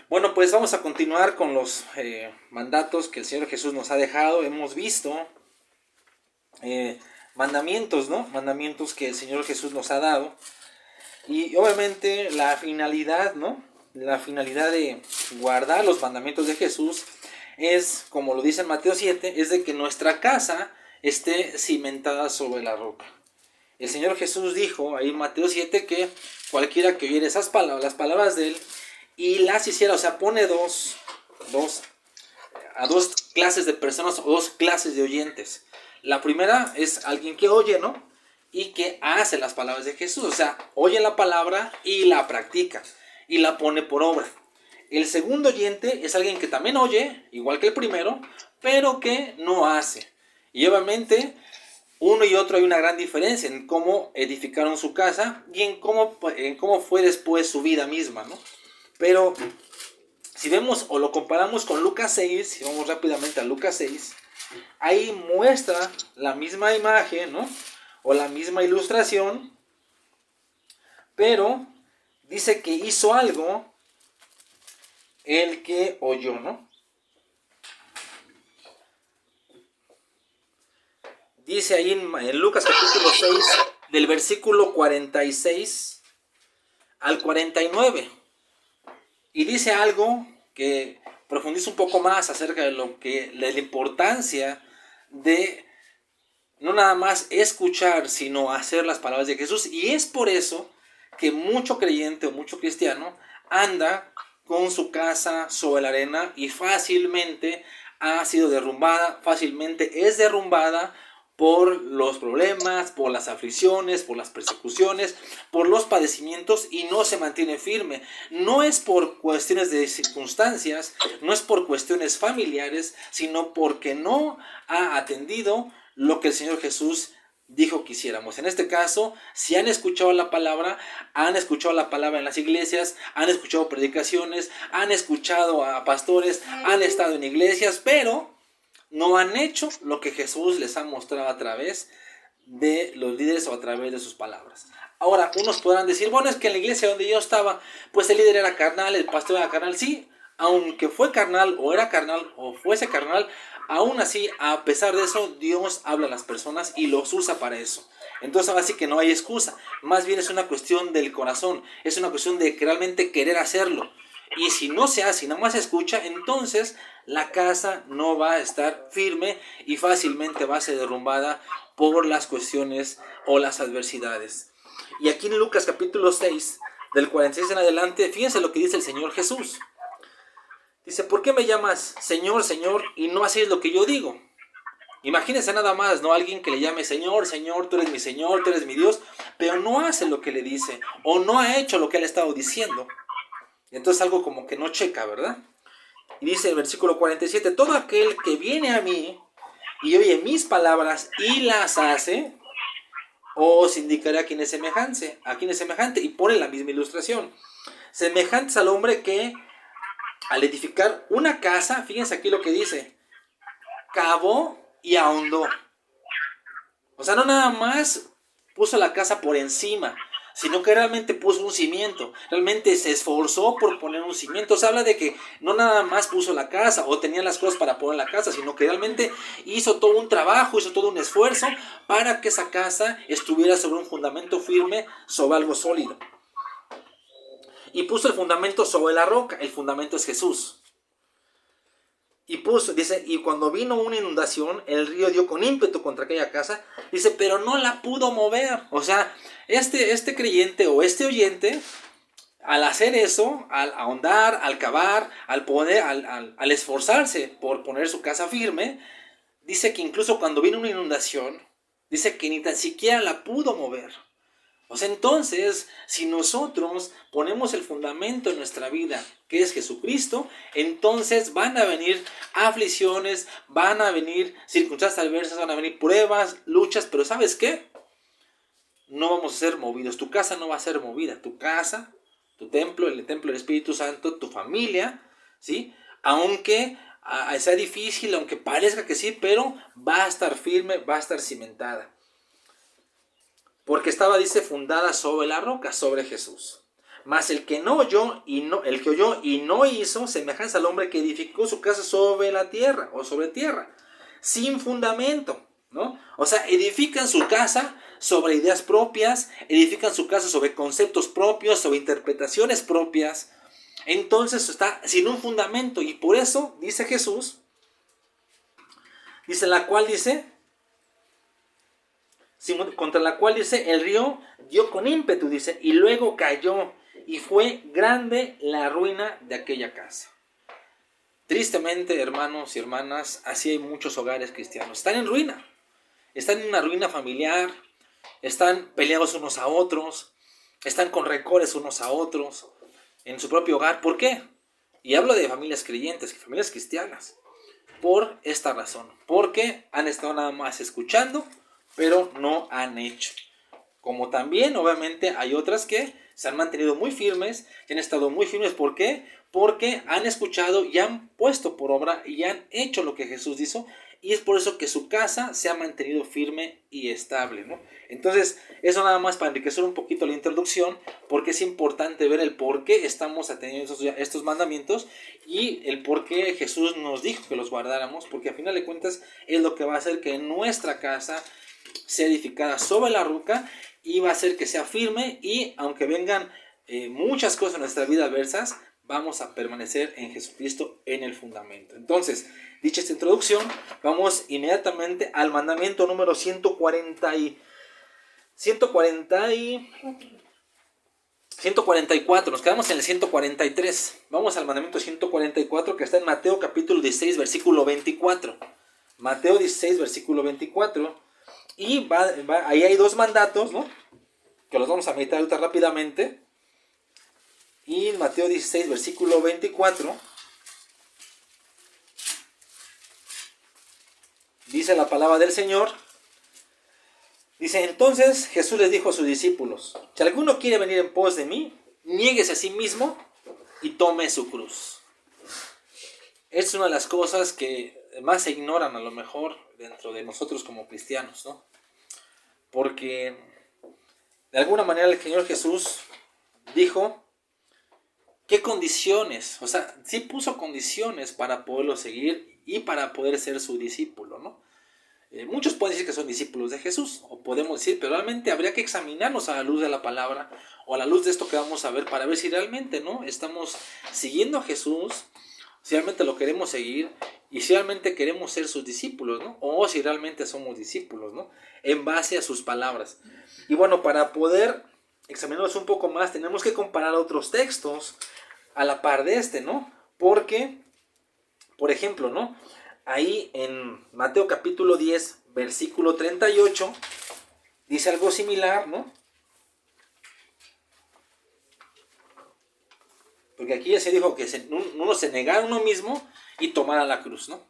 Bueno, pues vamos a continuar con los mandatos que el Señor Jesús nos ha dejado. Hemos visto mandamientos, ¿no? Mandamientos que el Señor Jesús nos ha dado. Y obviamente la finalidad, ¿no? La finalidad de guardar los mandamientos de Jesús es, como lo dice en Mateo 7, es de que nuestra casa esté cimentada sobre la roca. El Señor Jesús dijo ahí en Mateo 7 que cualquiera que oyera esas palabras, las palabras de Él, y las hiciera, o sea, pone a dos clases de personas o dos clases de oyentes. La primera es alguien que oye, ¿no? Y que hace las palabras de Jesús, o sea, oye la palabra y la practica y la pone por obra. El segundo oyente es alguien que también oye, igual que el primero, pero que no hace. Y obviamente uno y otro hay una gran diferencia en cómo edificaron su casa y en cómo fue después su vida misma, ¿no? Pero si vemos o lo comparamos con Lucas 6, si vamos rápidamente a Lucas 6, ahí muestra la misma imagen, ¿no? O la misma ilustración, pero dice que hizo algo el que oyó, ¿no? Dice ahí en Lucas capítulo 6, del versículo 46 al 49. Y dice algo que profundiza un poco más acerca de la importancia de no nada más escuchar, sino hacer las palabras de Jesús. Y es por eso que mucho creyente o mucho cristiano anda con su casa sobre la arena y fácilmente ha sido derrumbada, fácilmente es derrumbada por los problemas, por las aflicciones, por las persecuciones, por los padecimientos, y no se mantiene firme. No es por cuestiones de circunstancias, no es por cuestiones familiares, sino porque no ha atendido lo que el Señor Jesús dijo que hiciéramos. En este caso, si han escuchado la palabra en las iglesias, han escuchado predicaciones, han escuchado a pastores, han estado en iglesias, pero no han hecho lo que Jesús les ha mostrado a través de los líderes o a través de sus palabras. Ahora, unos podrán decir, bueno, es que en la iglesia donde yo estaba, pues el líder era carnal, el pastor era carnal. Sí, aunque fue carnal o era carnal o fuese carnal, aún así, a pesar de eso, Dios habla a las personas y los usa para eso. Entonces ahora sí que no hay excusa, más bien es una cuestión del corazón, es una cuestión de realmente querer hacerlo. Y si no se hace y nada más se escucha, entonces la casa no va a estar firme y fácilmente va a ser derrumbada por las cuestiones o las adversidades. Y aquí en Lucas capítulo 6, del 46 en adelante, fíjense lo que dice el Señor Jesús. Dice, ¿por qué me llamas Señor, Señor, y no hacéis lo que yo digo? Imagínense nada más, ¿no? Alguien que le llame Señor, Señor, tú eres mi Señor, tú eres mi Dios, pero no hace lo que le dice, o no ha hecho lo que él ha estado diciendo. Entonces algo como que no checa, ¿verdad? Y dice el versículo 47, todo aquel que viene a mí y oye mis palabras y las hace, os indicaré a quién es semejante, y pone la misma ilustración. Semejantes al hombre que al edificar una casa, fíjense aquí lo que dice, cavó y ahondó. O sea, no nada más puso la casa por encima, sino que realmente puso un cimiento, realmente se esforzó por poner un cimiento. O sea, habla de que no nada más puso la casa o tenía las cosas para poner la casa, sino que realmente hizo todo un trabajo, hizo todo un esfuerzo para que esa casa estuviera sobre un fundamento firme, sobre algo sólido. Y puso el fundamento sobre la roca, el fundamento es Jesús. Y dice, y cuando vino una inundación, el río dio con ímpetu contra aquella casa, dice, pero no la pudo mover. O sea, este creyente o este oyente, al hacer eso, al ahondar, al cavar, al esforzarse por poner su casa firme, dice que incluso cuando vino una inundación, dice que ni tan siquiera la pudo mover. O sea, entonces, si nosotros ponemos el fundamento en nuestra vida, que es Jesucristo, entonces van a venir aflicciones, van a venir circunstancias adversas, van a venir pruebas, luchas, pero ¿sabes qué? No vamos a ser movidos, tu casa no va a ser movida, tu casa, tu templo, el templo del Espíritu Santo, tu familia, ¿sí? Aunque sea difícil, aunque parezca que sí, pero va a estar firme, va a estar cimentada. Porque estaba, dice, fundada sobre la roca, sobre Jesús. Mas el que oyó y no hizo, semejanza al hombre que edificó su casa sobre la tierra o sobre tierra, sin fundamento, ¿no? O sea, edifican su casa sobre ideas propias, edifican su casa sobre conceptos propios, sobre interpretaciones propias. Entonces está sin un fundamento, y por eso dice Jesús, contra la cual dice, el río dio con ímpetu, dice, y luego cayó, y fue grande la ruina de aquella casa. Tristemente, hermanos y hermanas, así hay muchos hogares cristianos. Están en ruina, están en una ruina familiar, están peleados unos a otros, están con rencores unos a otros, en su propio hogar. ¿Por qué? Y hablo de familias creyentes, familias cristianas. Por esta razón, porque han estado nada más escuchando, pero no han hecho. Como también, obviamente, hay otras que se han mantenido muy firmes, y han estado muy firmes. ¿Por qué? Porque han escuchado y han puesto por obra y han hecho lo que Jesús hizo, y es por eso que su casa se ha mantenido firme y estable, ¿no? Entonces, eso nada más para enriquecer un poquito la introducción, porque es importante ver el por qué estamos atendiendo estos mandamientos y el por qué Jesús nos dijo que los guardáramos, porque a final de cuentas es lo que va a hacer que nuestra casa sea edificada sobre la roca y va a hacer que sea firme, y aunque vengan muchas cosas en nuestra vida adversas, vamos a permanecer en Jesucristo en el fundamento. Entonces, dicha esta introducción, vamos inmediatamente al mandamiento número 144. Nos quedamos en el 143. Vamos al mandamiento 144, que está en Mateo capítulo 16, versículo 24. Mateo 16, versículo 24. Y ahí hay dos mandatos, ¿no?, que los vamos a meditar ahorita rápidamente. Y en Mateo 16, versículo 24, dice la palabra del Señor. Dice, entonces Jesús les dijo a sus discípulos, si alguno quiere venir en pos de mí, niéguese a sí mismo y tome su cruz. Es una de las cosas que más se ignoran a lo mejor dentro de nosotros como cristianos, ¿no? Porque de alguna manera el Señor Jesús dijo qué condiciones, o sea, sí puso condiciones para poderlo seguir y para poder ser su discípulo, ¿no? Muchos pueden decir que son discípulos de Jesús, o podemos decir, pero realmente habría que examinarnos a la luz de la palabra o a la luz de esto que vamos a ver, para ver si realmente, ¿no?, estamos siguiendo a Jesús, si realmente lo queremos seguir y si realmente queremos ser sus discípulos, ¿no?, o si realmente somos discípulos, ¿no?, en base a sus palabras. Y bueno, para poder examinarnos un poco más, tenemos que comparar otros textos a la par de este, ¿no? Porque, por ejemplo, ¿no?, ahí en Mateo capítulo 10, versículo 38, dice algo similar, ¿no? Porque aquí ya se dijo que uno se negara a uno mismo y tomara la cruz, ¿no?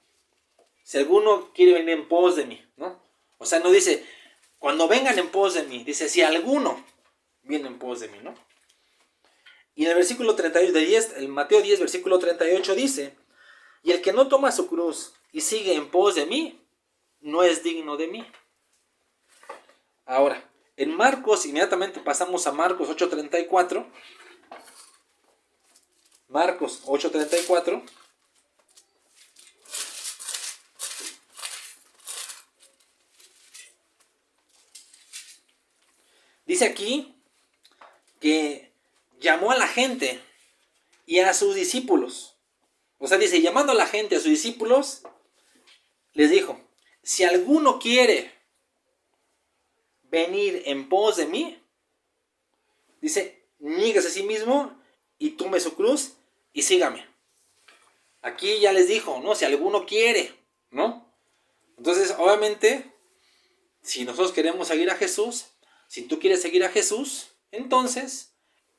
Si alguno quiere venir en pos de mí, ¿no? O sea, no dice, cuando vengan en pos de mí, dice, si alguno viene en pos de mí, ¿no? Y en el versículo 38 de 10, el Mateo 10, versículo 38 dice, y el que no toma su cruz y sigue en pos de mí, no es digno de mí. Ahora, en Marcos, inmediatamente pasamos a Marcos 8:34. Marcos 8:34. Dice aquí que llamó a la gente y a sus discípulos. O sea, dice, llamando a la gente, a sus discípulos, les dijo, si alguno quiere venir en pos de mí, dice, niéguese a sí mismo y tome su cruz y sígame. Aquí ya les dijo, ¿no? Si alguno quiere, ¿no? Entonces, obviamente, si nosotros queremos seguir a Jesús, si tú quieres seguir a Jesús, entonces,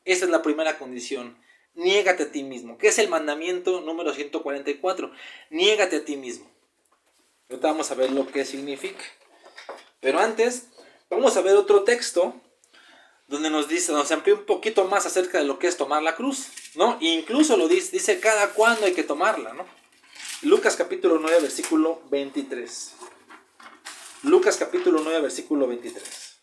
esa es la primera condición. Niégate a ti mismo, que es el mandamiento número 144. Niégate a ti mismo. Ahorita vamos a ver lo que significa. Pero antes, vamos a ver otro texto donde nos amplía un poquito más acerca de lo que es tomar la cruz, ¿no? E incluso lo dice cada cuándo hay que tomarla, ¿no? Lucas capítulo 9, versículo 23. Lucas capítulo 9, versículo 23.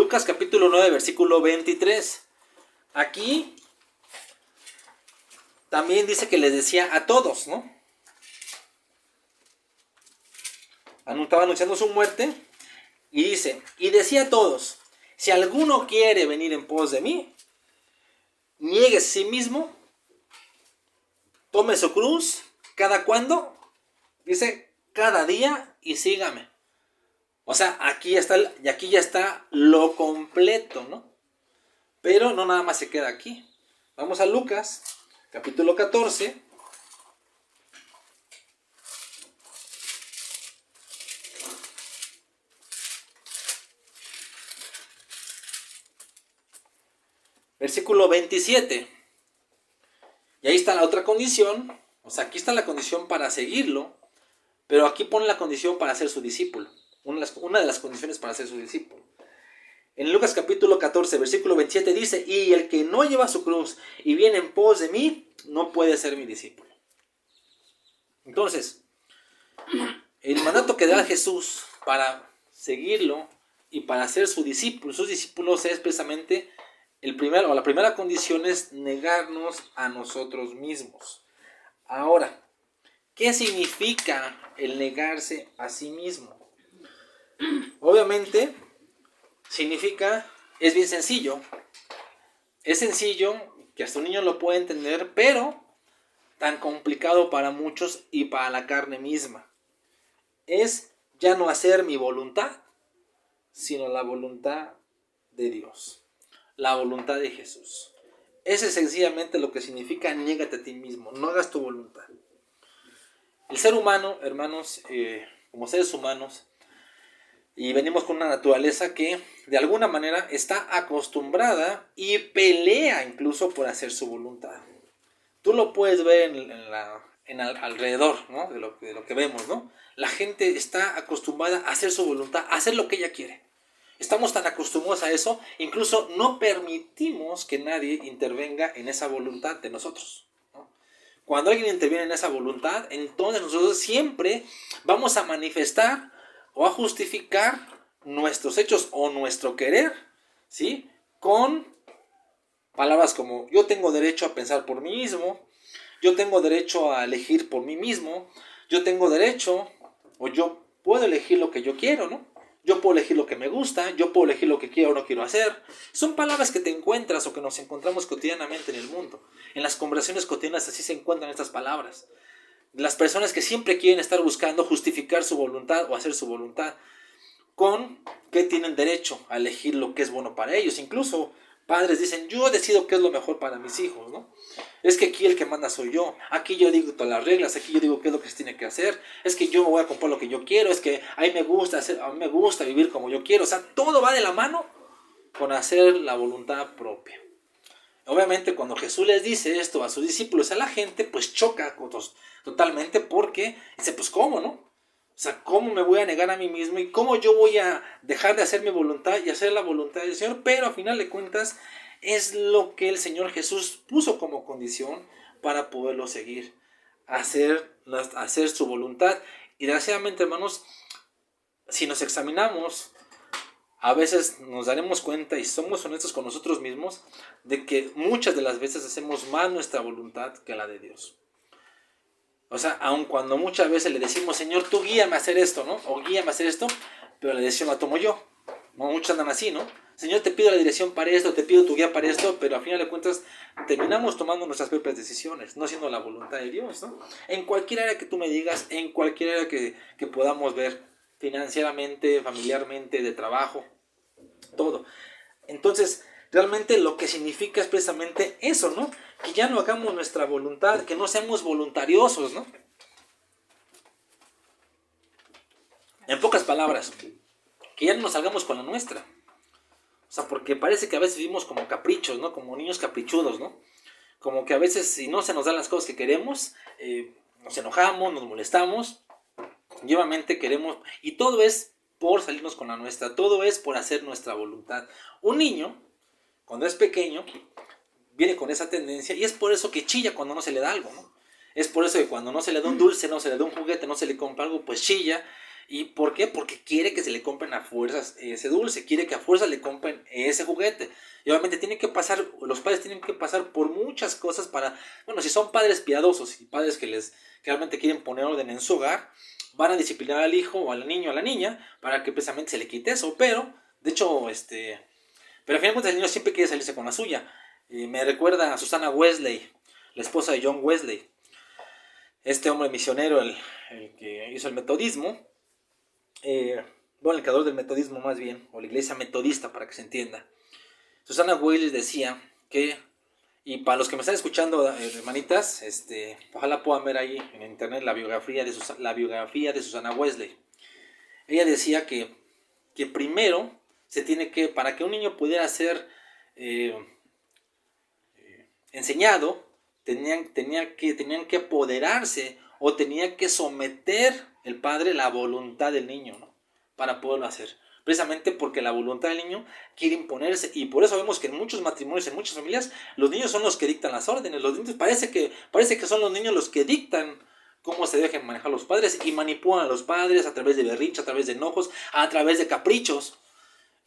Lucas capítulo 9, versículo 23. Aquí también dice que les decía a todos, ¿no? Estaba anunciando su muerte y dice, y decía a todos, si alguno quiere venir en pos de mí, niegue a sí mismo, tome su cruz, ¿cada cuándo? Dice, cada día y sígame. O sea, aquí ya está lo completo, ¿no? Pero no nada más se queda aquí. Vamos a Lucas, capítulo 14. Versículo 27. Y ahí está la otra condición. O sea, aquí está la condición para seguirlo. Pero aquí pone la condición para ser su discípulo. Una de las condiciones para ser su discípulo. En Lucas capítulo 14, versículo 27 dice, y el que no lleva su cruz y viene en pos de mí, no puede ser mi discípulo. Entonces, el mandato que da Jesús para seguirlo y para ser su discípulo, sus discípulos es precisamente la primera condición es negarnos a nosotros mismos. Ahora, ¿qué significa el negarse a sí mismo? Obviamente, es bien sencillo. Es sencillo, que hasta un niño lo puede entender, pero tan complicado para muchos y para la carne misma. Es ya no hacer mi voluntad, sino la voluntad de Dios. La voluntad de Jesús. Ese es sencillamente lo que significa niégate a ti mismo, no hagas tu voluntad. El ser humano, hermanos, como seres humanos, y venimos con una naturaleza que de alguna manera está acostumbrada y pelea incluso por hacer su voluntad. Tú lo puedes ver alrededor, ¿no? de lo que vemos, ¿no? La gente está acostumbrada a hacer su voluntad, a hacer lo que ella quiere. Estamos tan acostumbrados a eso, incluso no permitimos que nadie intervenga en esa voluntad de nosotros, ¿no? Cuando alguien interviene en esa voluntad, entonces nosotros siempre vamos a manifestar o a justificar nuestros hechos o nuestro querer, ¿sí? Con palabras como yo tengo derecho a pensar por mí mismo, yo tengo derecho a elegir por mí mismo, yo tengo derecho o yo puedo elegir lo que yo quiero, ¿no? Yo puedo elegir lo que me gusta, yo puedo elegir lo que quiero o no quiero hacer. Son palabras que te encuentras o que nos encontramos cotidianamente en el mundo. En las conversaciones cotidianas así se encuentran estas palabras. Las personas que siempre quieren estar buscando justificar su voluntad o hacer su voluntad con que tienen derecho a elegir lo que es bueno para ellos. Incluso padres dicen, yo decido qué es lo mejor para mis hijos, ¿no? Es que aquí el que manda soy yo. Aquí yo digo todas las reglas, aquí yo digo qué es lo que se tiene que hacer. Es que yo me voy a comprar lo que yo quiero, es que a mí me gusta vivir como yo quiero. O sea, todo va de la mano con hacer la voluntad propia. Obviamente cuando Jesús les dice esto a sus discípulos, a la gente, pues choca totalmente porque dice, pues ¿cómo, no? O sea, ¿cómo me voy a negar a mí mismo? ¿Y cómo yo voy a dejar de hacer mi voluntad y hacer la voluntad del Señor? Pero a final de cuentas es lo que el Señor Jesús puso como condición para poderlo seguir. Hacer su voluntad. Y desgraciadamente, hermanos, si nos examinamos, a veces nos daremos cuenta y somos honestos con nosotros mismos de que muchas de las veces hacemos más nuestra voluntad que la de Dios. O sea, aun cuando muchas veces le decimos, Señor, tú guíame a hacer esto, ¿no? O guíame a hacer esto, pero la decisión la tomo yo. ¿No? Muchos andan así, ¿no? Señor, te pido la dirección para esto, te pido tu guía para esto, pero al final de cuentas terminamos tomando nuestras propias decisiones, no haciendo la voluntad de Dios, ¿no? En cualquier área que tú me digas, en cualquier área que podamos ver, financieramente, familiarmente, de trabajo, todo. Entonces, realmente lo que significa es precisamente eso, ¿no? Que ya no hagamos nuestra voluntad, que no seamos voluntariosos, ¿no? En pocas palabras, que ya no nos salgamos con la nuestra. O sea, porque parece que a veces vivimos como caprichos, ¿no? Como niños caprichudos, ¿no? Como que a veces si no se nos dan las cosas que queremos, nos enojamos, nos molestamos, y obviamente queremos, y todo es por salirnos con la nuestra, todo es por hacer nuestra voluntad. Un niño, cuando es pequeño, viene con esa tendencia y es por eso que chilla cuando no se le da algo, ¿no? Es por eso que cuando no se le da un dulce, no se le da un juguete, no se le compra algo, pues chilla ¿Y por qué? Porque quiere que se le compren a fuerzas ese dulce, quiere que a fuerzas le compren ese juguete. Y obviamente los padres tienen que pasar por muchas cosas para, bueno, si son padres piadosos y padres que realmente quieren poner orden en su hogar, van a disciplinar al hijo o al niño o a la niña para que precisamente se le quite eso. Pero, de hecho, pero al final de cuentas el niño siempre quiere salirse con la suya. Me recuerda a Susana Wesley, la esposa de John Wesley, este hombre misionero, el que hizo el metodismo, bueno, el creador del metodismo más bien, o la iglesia metodista para que se entienda. Susana Wesley decía que, y para los que me están escuchando, hermanitas, ojalá puedan ver ahí en internet la biografía de Susana Wesley. Ella decía que primero se tiene que, para que un niño pudiera ser enseñado, tenían que apoderarse o tenía que someter el padre la voluntad del niño, ¿no? Para poderlo hacer. Precisamente porque la voluntad del niño quiere imponerse, y por eso vemos que en muchos matrimonios, en muchas familias, los niños son los que dictan las órdenes. Los niños parece que son los niños los que dictan cómo se dejen manejar los padres y manipulan a los padres a través de berrinches, a través de enojos, a través de caprichos.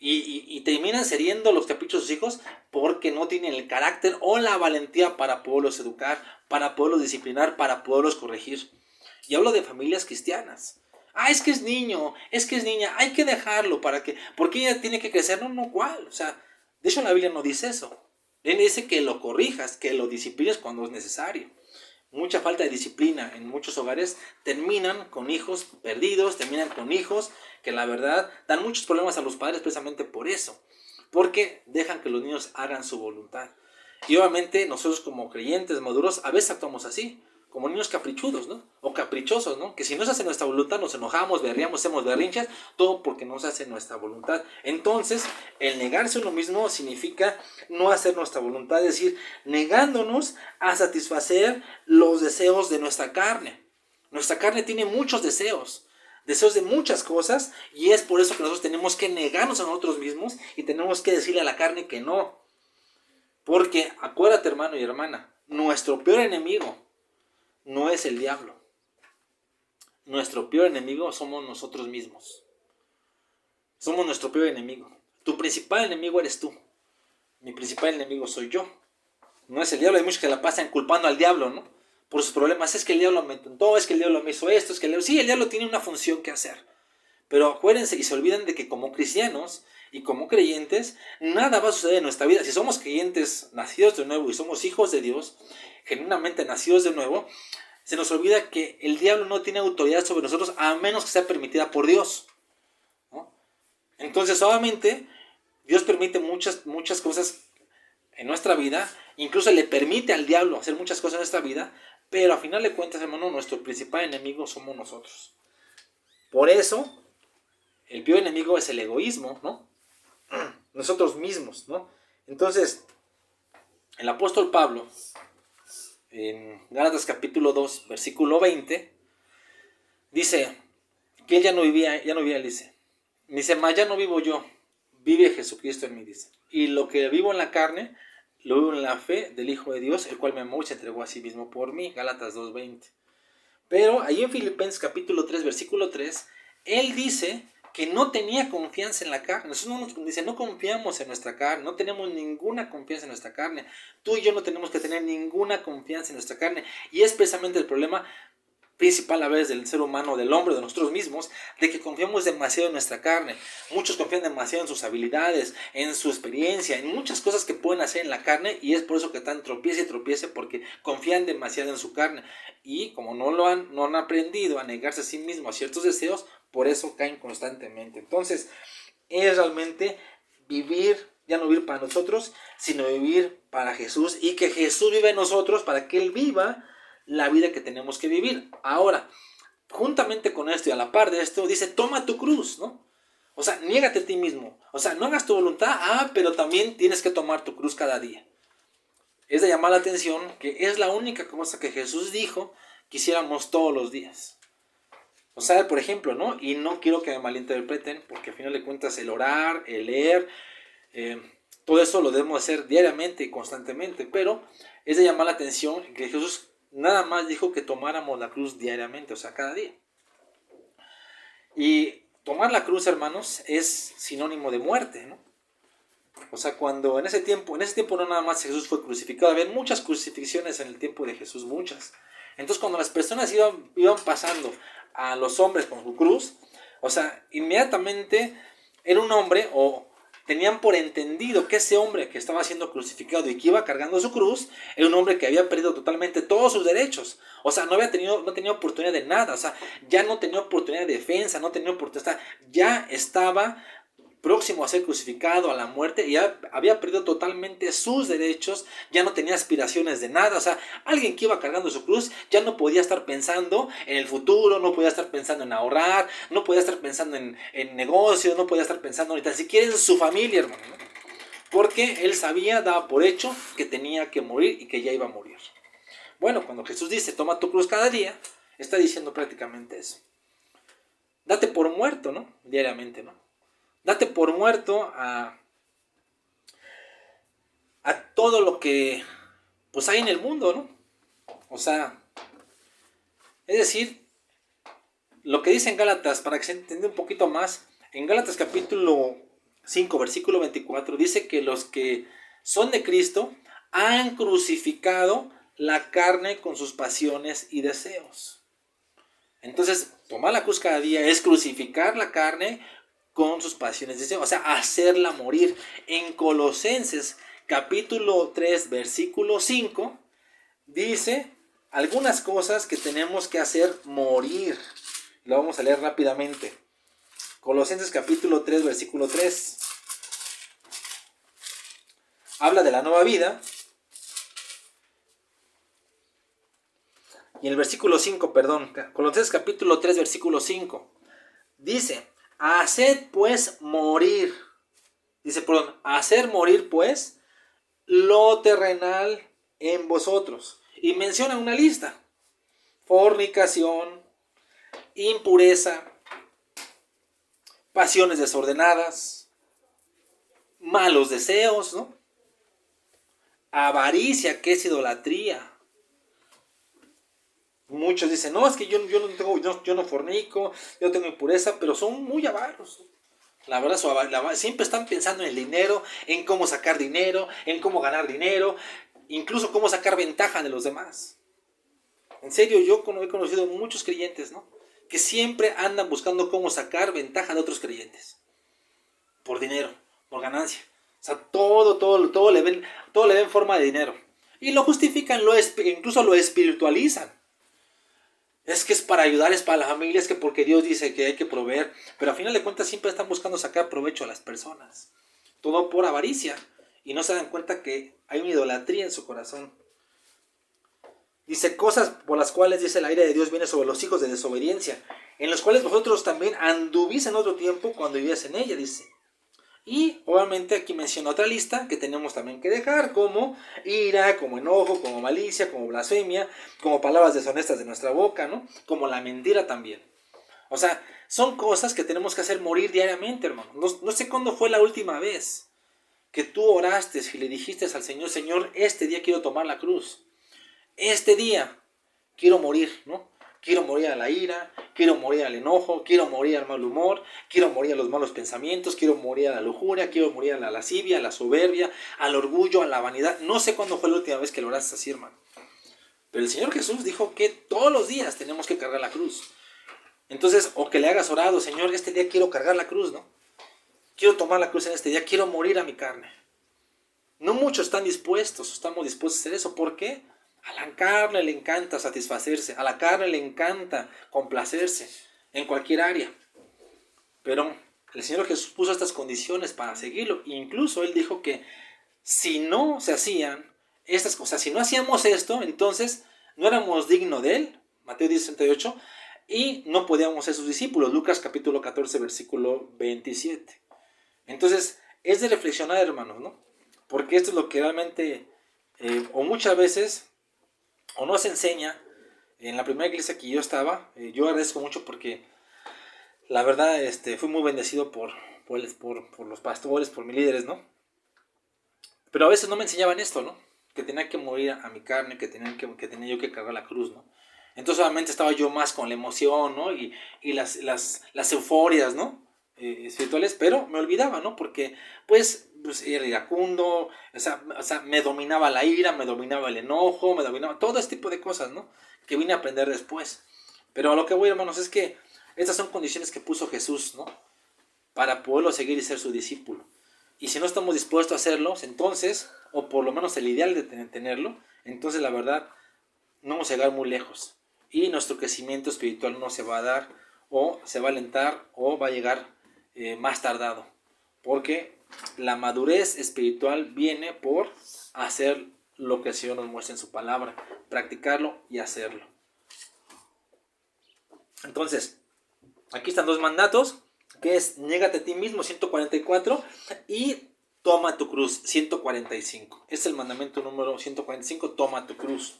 Y terminan cediendo los caprichos de sus hijos porque no tienen el carácter o la valentía para poderlos educar, para poderlos disciplinar, para poderlos corregir. Y hablo de familias cristianas. Es que es niño, es que es niña, hay que dejarlo porque ella tiene que crecer. No, ¿cuál? O sea, de hecho la Biblia no dice eso. Él dice que lo corrijas, que lo disciplines cuando es necesario. Mucha falta de disciplina en muchos hogares terminan con hijos perdidos, terminan con hijos que la verdad dan muchos problemas a los padres precisamente por eso, porque dejan que los niños hagan su voluntad. Y obviamente nosotros como creyentes maduros a veces actuamos así, como niños caprichudos, ¿no? O caprichosos, ¿no? Que si no se hace nuestra voluntad nos enojamos, berreamos, hacemos berrinches, todo porque no se hace nuestra voluntad. Entonces, el negarse a uno mismo significa no hacer nuestra voluntad, es decir, negándonos a satisfacer los deseos de nuestra carne. Nuestra carne tiene muchos deseos de muchas cosas, y es por eso que nosotros tenemos que negarnos a nosotros mismos y tenemos que decirle a la carne que no. Porque acuérdate, hermano y hermana, nuestro peor enemigo no es el diablo. Nuestro peor enemigo somos nosotros mismos. Somos nuestro peor enemigo. Tu principal enemigo eres tú. Mi principal enemigo soy yo. No es el diablo. Hay muchos que la pasan culpando al diablo, ¿no? Por sus problemas. Es que el diablo me tentó, es que el diablo me hizo esto, sí, el diablo tiene una función que hacer. Pero acuérdense y se olviden de que como cristianos y como creyentes, nada va a suceder en nuestra vida. Si somos creyentes nacidos de nuevo y somos hijos de Dios, genuinamente nacidos de nuevo, se nos olvida que el diablo no tiene autoridad sobre nosotros a menos que sea permitida por Dios, ¿no? Entonces, obviamente, Dios permite muchas cosas en nuestra vida, incluso le permite al diablo hacer muchas cosas en nuestra vida, pero a final de cuentas, hermano, nuestro principal enemigo somos nosotros. Por eso, el peor enemigo es el egoísmo, ¿no? Nosotros mismos, ¿no? Entonces, el apóstol Pablo, en Gálatas capítulo 2, versículo 20, dice que él ya no vivía, él dice, mas ya no vivo yo, vive Jesucristo en mí, dice. Y lo que vivo en la carne, lo vivo en la fe del Hijo de Dios, el cual me amó y se entregó a sí mismo por mí, Gálatas 2:20. Pero ahí en Filipenses capítulo 3, versículo 3, él dice que no tenía confianza en la carne. Nosotros no confiamos en nuestra carne, no tenemos ninguna confianza en nuestra carne. Tú y yo no tenemos que tener ninguna confianza en nuestra carne. Y es precisamente el problema principal a veces del ser humano, del hombre, de nosotros mismos, de que confiamos demasiado en nuestra carne. Muchos confían demasiado en sus habilidades, en su experiencia, en muchas cosas que pueden hacer en la carne, y es por eso que están tropiece, porque confían demasiado en su carne. Y como no han aprendido a negarse a sí mismos a ciertos deseos, por eso caen constantemente. Entonces, es realmente ya no vivir para nosotros, sino vivir para Jesús, y que Jesús viva en nosotros para que Él viva la vida que tenemos que vivir. Ahora, juntamente con esto y a la par de esto, dice, toma tu cruz, ¿no? O sea, niégate a ti mismo. O sea, no hagas tu voluntad, pero también tienes que tomar tu cruz cada día. Es de llamar la atención que es la única cosa que Jesús dijo que hiciéramos todos los días. O sea, por ejemplo, ¿no? Y no quiero que me malinterpreten, porque al final de cuentas el orar, el leer, todo eso lo debemos hacer diariamente y constantemente, pero es de llamar la atención que Jesús nada más dijo que tomáramos la cruz diariamente, o sea, cada día. Y tomar la cruz, hermanos, es sinónimo de muerte, ¿no? O sea, cuando en ese tiempo no nada más Jesús fue crucificado, había muchas crucifixiones en el tiempo de Jesús, muchas. Entonces cuando las personas iban pasando a los hombres con su cruz, o sea, inmediatamente era un hombre, o tenían por entendido que ese hombre que estaba siendo crucificado y que iba cargando su cruz, era un hombre que había perdido totalmente todos sus derechos. O sea, no tenía oportunidad de nada, o sea, ya no tenía oportunidad de defensa, no tenía oportunidad, ya estaba próximo a ser crucificado, a la muerte, y ya había perdido totalmente sus derechos, ya no tenía aspiraciones de nada. O sea, alguien que iba cargando su cruz ya no podía estar pensando en el futuro, no podía estar pensando en ahorrar, no podía estar pensando en negocios, no podía estar pensando ni tan siquiera en su familia, hermano, ¿no? Porque él sabía, daba por hecho que tenía que morir y que ya iba a morir. Bueno, cuando Jesús dice, toma tu cruz cada día, está diciendo prácticamente eso. Date por muerto, ¿no? Diariamente, ¿no? Date por muerto a todo lo que pues hay en el mundo, ¿no? O sea, es decir, lo que dice en Gálatas, para que se entienda un poquito más, en Gálatas capítulo 5, versículo 24, dice que los que son de Cristo han crucificado la carne con sus pasiones y deseos. Entonces, tomar la cruz cada día es crucificar la carne con sus pasiones y deseos, o sea, hacerla morir. En Colosenses capítulo 3, versículo 5, dice algunas cosas que tenemos que hacer morir. Lo vamos a leer rápidamente. Colosenses capítulo 3, versículo 3. Habla de la nueva vida. Y en el versículo 5, perdón, Colosenses capítulo 3, versículo 5, dice, haced pues morir. Dice, perdón, hacer morir pues lo terrenal en vosotros. Y menciona una lista: fornicación, impureza, pasiones desordenadas, malos deseos, ¿no? Avaricia, que es idolatría. Muchos dicen, no, es que yo no fornico, yo tengo impureza, pero son muy avaros. La verdad, siempre están pensando en el dinero, en cómo sacar dinero, en cómo ganar dinero, incluso cómo sacar ventaja de los demás. En serio, yo he conocido muchos creyentes, ¿no? Que siempre andan buscando cómo sacar ventaja de otros creyentes. Por dinero, por ganancia. O sea, todo le ven forma de dinero. Y lo justifican, incluso lo espiritualizan. Es que es para ayudar, es para la familia, es que porque Dios dice que hay que proveer. Pero a final de cuentas siempre están buscando sacar provecho a las personas. Todo por avaricia. Y no se dan cuenta que hay una idolatría en su corazón. Dice, cosas por las cuales, dice, la ira de Dios viene sobre los hijos de desobediencia, en los cuales vosotros también anduvís en otro tiempo cuando vivías en ella, dice. Y obviamente aquí menciona otra lista que tenemos también que dejar, como ira, como enojo, como malicia, como blasfemia, como palabras deshonestas de nuestra boca, ¿no? Como la mentira también. O sea, son cosas que tenemos que hacer morir diariamente, hermano. No sé cuándo fue la última vez que tú oraste y le dijiste al Señor, Señor, este día quiero tomar la cruz. Este día quiero morir, ¿no? Quiero morir a la ira, quiero morir al enojo, quiero morir al mal humor, quiero morir a los malos pensamientos, quiero morir a la lujuria, quiero morir a la lascivia, a la soberbia, al orgullo, a la vanidad. No sé cuándo fue la última vez que lo oraste así, hermano. Pero el Señor Jesús dijo que todos los días tenemos que cargar la cruz. Entonces, o que le hagas orado, Señor, este día quiero cargar la cruz, ¿no? Quiero tomar la cruz en este día, quiero morir a mi carne. No muchos están dispuestos, estamos dispuestos a hacer eso. ¿Por qué? A la carne le encanta satisfacerse, a la carne le encanta complacerse en cualquier área. Pero el Señor Jesús puso estas condiciones para seguirlo. Incluso Él dijo que si no se hacían estas cosas, si no hacíamos esto, entonces no éramos dignos de Él. Mateo 10:38. Y no podíamos ser sus discípulos. Lucas capítulo 14, versículo 27. Entonces, es de reflexionar, hermanos, ¿no? Porque esto es lo que realmente, o muchas veces, o no se enseña. En la primera iglesia que yo estaba, yo agradezco mucho porque la verdad fui muy bendecido por los pastores, por mis líderes, ¿no? Pero a veces no me enseñaban esto, ¿no? Que tenía que morir a mi carne, que tenía yo que cargar la cruz, ¿no? Entonces obviamente estaba yo más con la emoción, ¿no? Y las euforias, ¿no? Espirituales, pero me olvidaba, ¿no? Porque pues era iracundo, o sea, me dominaba la ira, me dominaba el enojo, me dominaba todo este tipo de cosas, ¿no? Que vine a aprender después. Pero a lo que voy, hermanos, es que estas son condiciones que puso Jesús, ¿no? Para poderlo seguir y ser su discípulo. Y si no estamos dispuestos a hacerlo, entonces, o por lo menos el ideal de tenerlo, entonces la verdad no vamos a llegar muy lejos. Y nuestro crecimiento espiritual no se va a dar, o se va a alentar, o va a llegar más tardado. Porque la madurez espiritual viene por hacer lo que el Señor nos muestra en su palabra, practicarlo y hacerlo. Entonces, aquí están dos mandatos, que es niégate a ti mismo, 144, y toma tu cruz, 145. Es el mandamiento número 145, toma tu cruz.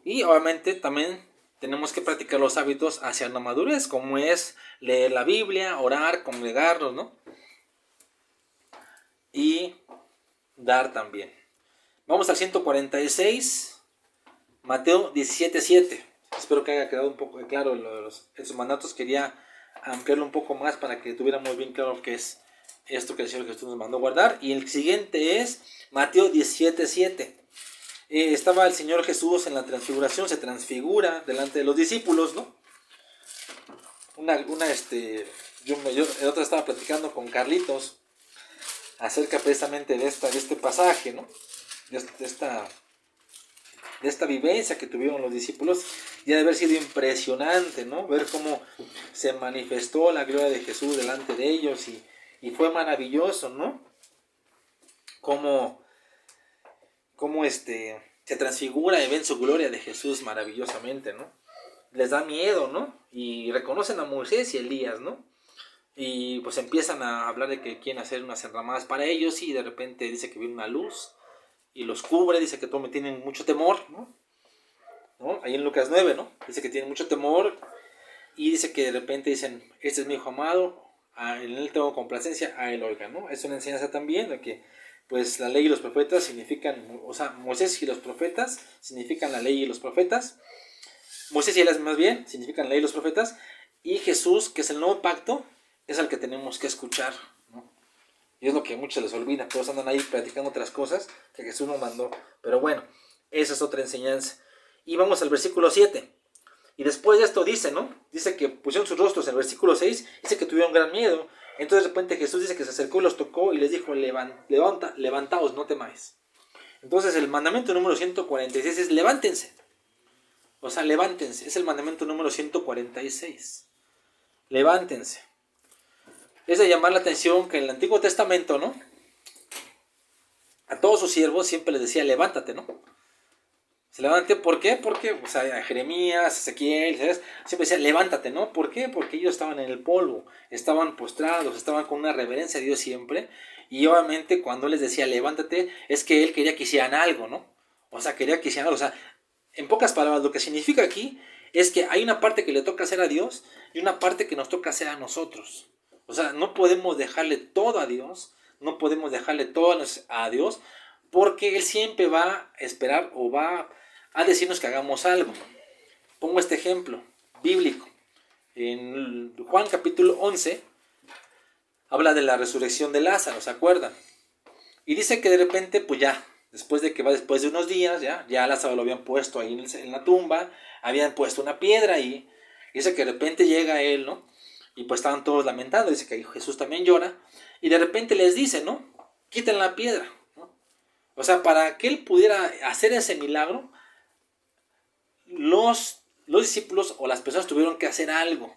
Y obviamente también tenemos que practicar los hábitos hacia la madurez, como es leer la Biblia, orar, congregarnos, ¿no? Y dar también. Vamos al 146, Mateo 17:7. Espero que haya quedado un poco claro esos mandatos. Quería ampliarlo un poco más para que tuviéramos bien claro qué es esto que el Señor Jesús nos mandó guardar. Y el siguiente es Mateo 17:7. Estaba el Señor Jesús en la transfiguración, se transfigura delante de los discípulos, ¿no? Yo el otro estaba platicando con Carlitos acerca precisamente de este pasaje, ¿no? De esta vivencia que tuvieron los discípulos, y ha de haber sido impresionante, ¿no? Ver cómo se manifestó la gloria de Jesús delante de ellos, y fue maravilloso, ¿no? Cómo se transfigura y ven su gloria de Jesús maravillosamente, ¿no? Les da miedo, ¿no? Y reconocen a Moisés y Elías, ¿no? Y pues empiezan a hablar de que quieren hacer unas enramadas para ellos, y de repente dice que viene una luz y los cubre, dice que todos tienen mucho temor, ¿no? Ahí en Lucas 9, ¿no? Dice que tienen mucho temor, y dice que de repente dicen, este es mi hijo amado, en él tengo complacencia, a él oigan, ¿no? Es una enseñanza también de que pues la ley y los profetas significan, o sea, Moisés y los profetas significan la ley y los profetas, Moisés y Elías más bien significan la ley y los profetas, y Jesús, que es el nuevo pacto, es al que tenemos que escuchar, ¿no? Y es lo que a muchos les olvida, todos andan ahí platicando otras cosas que Jesús nos mandó. Pero bueno, esa es otra enseñanza. Y vamos al versículo 7. Y después de esto dice, ¿no? Dice que pusieron sus rostros. En el versículo 6 dice que tuvieron gran miedo. Entonces de repente Jesús dice que se acercó y los tocó y les dijo, levantaos, no temáis. Entonces el mandamiento número 146 es levántense. O sea, levántense. Es el mandamiento número 146. Levántense. Es de llamar la atención que en el Antiguo Testamento, ¿no? A todos sus siervos siempre les decía, levántate, ¿no? Se levante, ¿por qué? Porque, o sea, a Jeremías, Ezequiel, ¿sabes? Siempre decía, levántate, ¿no? ¿Por qué? Porque ellos estaban en el polvo, estaban postrados, estaban con una reverencia a Dios siempre. Y obviamente cuando les decía, levántate, es que él quería que hicieran algo, ¿no? O sea, quería que hicieran algo. O sea, en pocas palabras, lo que significa aquí es que hay una parte que le toca hacer a Dios y una parte que nos toca hacer a nosotros. O sea, no podemos dejarle todo a Dios, no podemos dejarle todo a Dios, porque Él siempre va a esperar o va a decirnos que hagamos algo. Pongo este ejemplo bíblico. En Juan capítulo 11 habla de la resurrección de Lázaro, ¿se acuerdan? Y dice que de repente, pues ya, después de unos días, ya Lázaro lo habían puesto ahí en la tumba, habían puesto una piedra ahí, y dice que de repente llega él, ¿no? Y pues estaban todos lamentando, dice que Jesús también llora, y de repente les dice, ¿no? Quiten la piedra, ¿no? O sea, para que él pudiera hacer ese milagro, los discípulos o las personas tuvieron que hacer algo,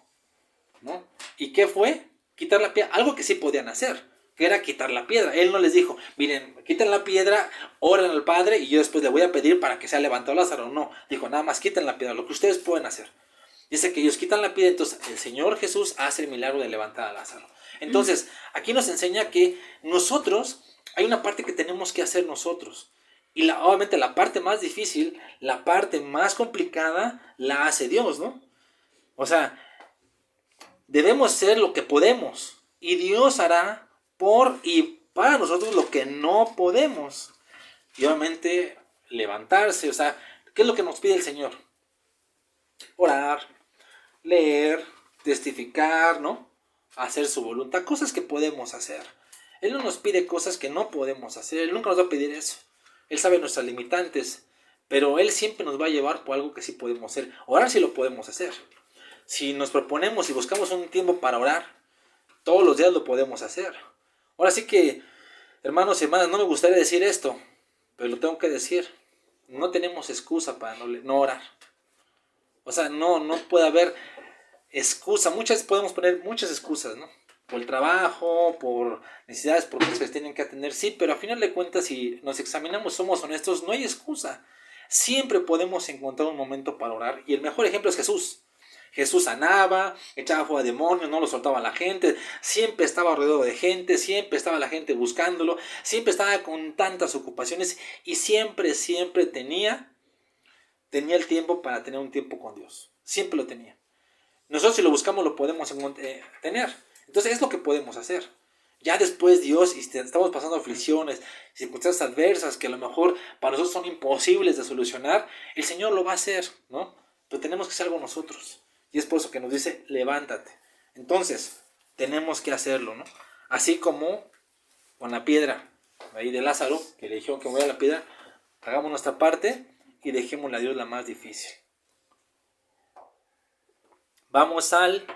¿no? ¿Y qué fue? Quitar la piedra, algo que sí podían hacer, que era quitar la piedra. Él no les dijo, miren, quiten la piedra, oren al Padre y yo después le voy a pedir para que sea levantado Lázaro. No, dijo, nada más quiten la piedra, lo que ustedes pueden hacer. Dice que ellos quitan la piedra, entonces el Señor Jesús hace el milagro de levantar a Lázaro. Entonces, aquí nos enseña que nosotros, hay una parte que tenemos que hacer nosotros. Y obviamente la parte más difícil, la parte más complicada, la hace Dios, ¿no? O sea, debemos hacer lo que podemos. Y Dios hará por y para nosotros lo que no podemos. y obviamente levantarse. O sea, ¿qué es lo que nos pide el Señor? Orar, leer, testificar, ¿no? Hacer su voluntad, cosas que podemos hacer. Él no nos pide cosas que no podemos hacer, Él nunca nos va a pedir eso. Él sabe nuestras limitantes, pero Él siempre nos va a llevar por algo que sí podemos hacer. Orar sí lo podemos hacer. Si nos proponemos y buscamos un tiempo para orar, todos los días lo podemos hacer. Ahora sí que, hermanos y hermanas, no me gustaría decir esto, pero lo tengo que decir. No tenemos excusa para no orar. O sea, no puede haber excusa. Muchas podemos poner muchas excusas, ¿no? Por el trabajo, por necesidades, por cosas que se tienen que atender, sí, pero a final de cuentas, si nos examinamos, somos honestos, no hay excusa. Siempre podemos encontrar un momento para orar, y el mejor ejemplo es Jesús. Jesús sanaba, echaba fuera demonios, no lo soltaba a la gente, siempre estaba rodeado de gente, siempre estaba la gente buscándolo, siempre estaba con tantas ocupaciones y siempre tenía el tiempo para tener un tiempo con Dios. Siempre lo tenía. Nosotros si lo buscamos lo podemos tener. Entonces es lo que podemos hacer. Ya después Dios, y estamos pasando aflicciones, circunstancias adversas que a lo mejor para nosotros son imposibles de solucionar, el Señor lo va a hacer, ¿no? Pero tenemos que hacer algo nosotros. Y es por eso que nos dice, levántate. Entonces, tenemos que hacerlo, ¿no? Así como con la piedra ahí de Lázaro, que le dijeron que moviera la piedra, hagamos nuestra parte y dejémosle a Dios la más difícil. Vamos al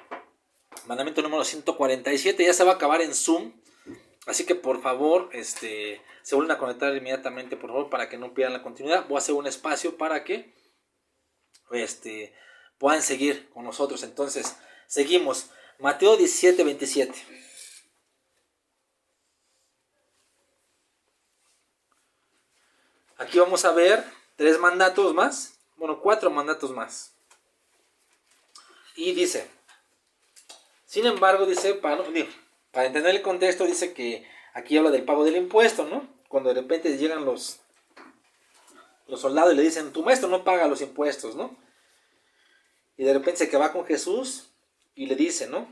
mandamiento número 147, ya se va a acabar en Zoom, así que por favor, se vuelven a conectar inmediatamente, por favor, para que no pierdan la continuidad. Voy a hacer un espacio para que puedan seguir con nosotros. Entonces, seguimos. Mateo 17, 27. Aquí vamos a ver 3 mandatos más, bueno, 4 mandatos más. Y dice, sin embargo, dice, para entender el contexto, dice que aquí habla del pago del impuesto, ¿no? Cuando de repente llegan los soldados y le dicen, tu maestro no paga los impuestos, ¿no? Y de repente se que va con Jesús y le dice, ¿no?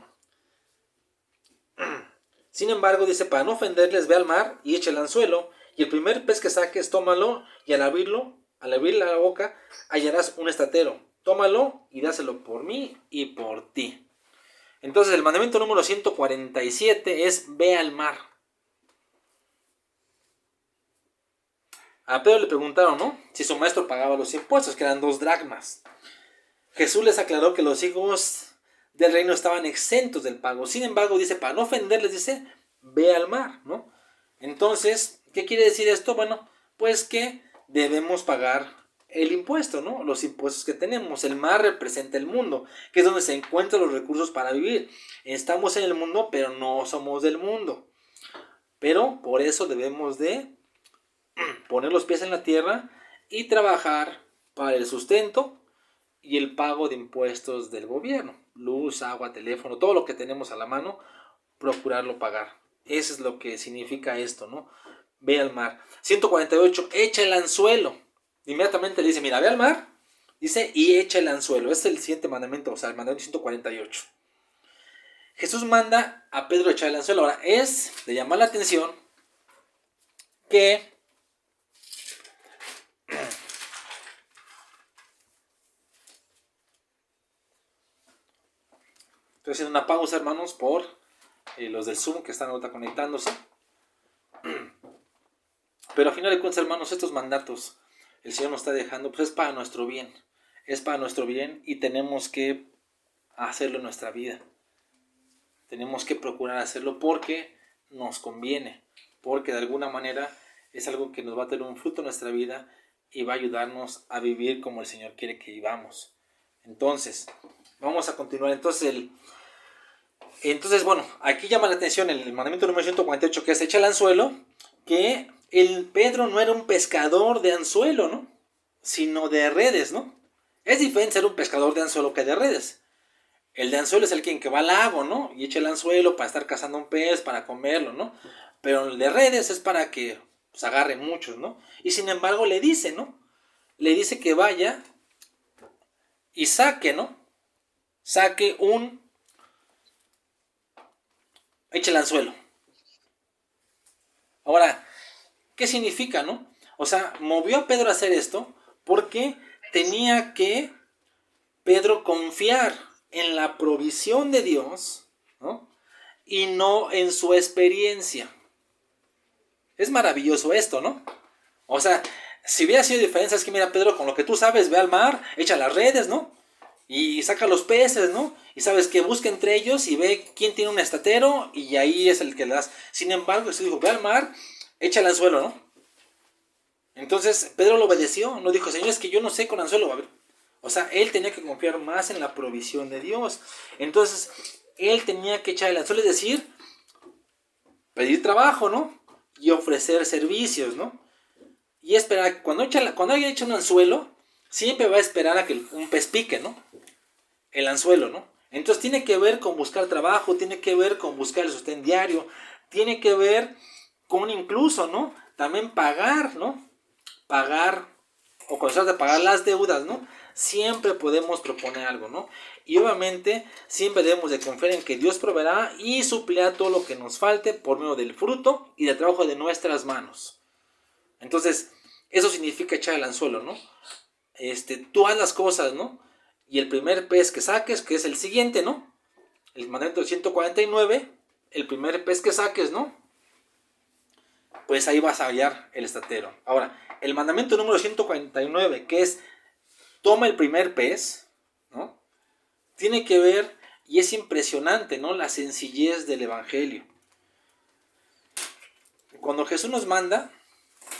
Sin embargo, dice, para no ofenderles, ve al mar y echa el anzuelo, y el primer pez que saques, tómalo, y al abrir la boca, hallarás un estatero. Tómalo y dáselo por mí y por ti. Entonces el mandamiento número 147 es ve al mar. A Pedro le preguntaron, ¿no? Si su maestro pagaba los impuestos, que eran 2 dracmas. Jesús les aclaró que los hijos del reino estaban exentos del pago. Sin embargo, dice, para no ofenderles, dice, ve al mar, ¿no? Entonces, ¿qué quiere decir esto? Bueno, pues que debemos pagar el impuesto, ¿no? Los impuestos que tenemos. El mar representa el mundo, que es donde se encuentran los recursos para vivir. Estamos en el mundo, pero no somos del mundo. Pero por eso debemos de poner los pies en la tierra y trabajar para el sustento y el pago de impuestos del gobierno. Luz, agua, teléfono, todo lo que tenemos a la mano, procurarlo pagar. Eso es lo que significa esto, ¿no? Ve al mar. 148, echa el anzuelo. Inmediatamente le dice, mira, ve al mar, dice, y echa el anzuelo. Este es el siguiente mandamiento, o sea, el mandamiento 148. Jesús manda a Pedro echar el anzuelo. Ahora, es de llamar la atención que estoy haciendo una pausa, hermanos, por los del Zoom que están ahorita conectándose. Pero a final de cuentas, hermanos, estos mandatos el Señor nos está dejando, pues es para nuestro bien. Es para nuestro bien y tenemos que hacerlo en nuestra vida. Tenemos que procurar hacerlo porque nos conviene. Porque de alguna manera es algo que nos va a tener un fruto en nuestra vida y va a ayudarnos a vivir como el Señor quiere que vivamos. Entonces, vamos a continuar. Entonces, bueno, aquí llama la atención el mandamiento número 148, que es echa el anzuelo, que el Pedro no era un pescador de anzuelo, ¿no? Sino de redes, ¿no? Es diferente ser un pescador de anzuelo que de redes. El de anzuelo es el que va al lago, ¿no? Y echa el anzuelo para estar cazando un pez, para comerlo, ¿no? Pero el de redes es para que pues, agarre muchos, ¿no? Y sin embargo le dice, ¿no? Le dice que vaya y saque, ¿no? Eche el anzuelo. Ahora, ¿qué significa, no? O sea, movió a Pedro a hacer esto porque tenía que Pedro confiar en la provisión de Dios, ¿no? Y no en su experiencia. Es maravilloso esto, ¿no? O sea, si hubiera sido diferencia, es que mira, Pedro, con lo que tú sabes, ve al mar, echa las redes, ¿no? Y saca los peces, ¿no? Y sabes que busca entre ellos y ve quién tiene un estatero y ahí es el que le das. Sin embargo, Jesús dijo, ve al mar, echa el anzuelo, ¿no? Entonces Pedro lo obedeció, no dijo, Señor, es que yo no sé con anzuelo. A ver. O sea, él tenía que confiar más en la provisión de Dios. Entonces, él tenía que echar el anzuelo, es decir, pedir trabajo, ¿no? Y ofrecer servicios, ¿no? Y esperar, cuando alguien echa un anzuelo, siempre va a esperar a que un pez pique, ¿no? El anzuelo, ¿no? Entonces tiene que ver con buscar trabajo, tiene que ver con buscar el sostén diario, tiene que ver con incluso, ¿no? También pagar, ¿no? Pagar, o cuando se trata de pagar las deudas, ¿no? Siempre podemos proponer algo, ¿no? Y obviamente siempre debemos de confiar en que Dios proveerá y suplirá todo lo que nos falte por medio del fruto y del trabajo de nuestras manos. Entonces, eso significa echar el anzuelo, ¿no? Tú haz las cosas, ¿no? Y el primer pez que saques, que es el siguiente, ¿no? El mandamiento 149, el primer pez que saques, ¿no? Pues ahí vas a hallar el estatero. Ahora, el mandamiento número 149, que es toma el primer pez, ¿no? Tiene que ver, y es impresionante, ¿no? La sencillez del evangelio. Cuando Jesús nos manda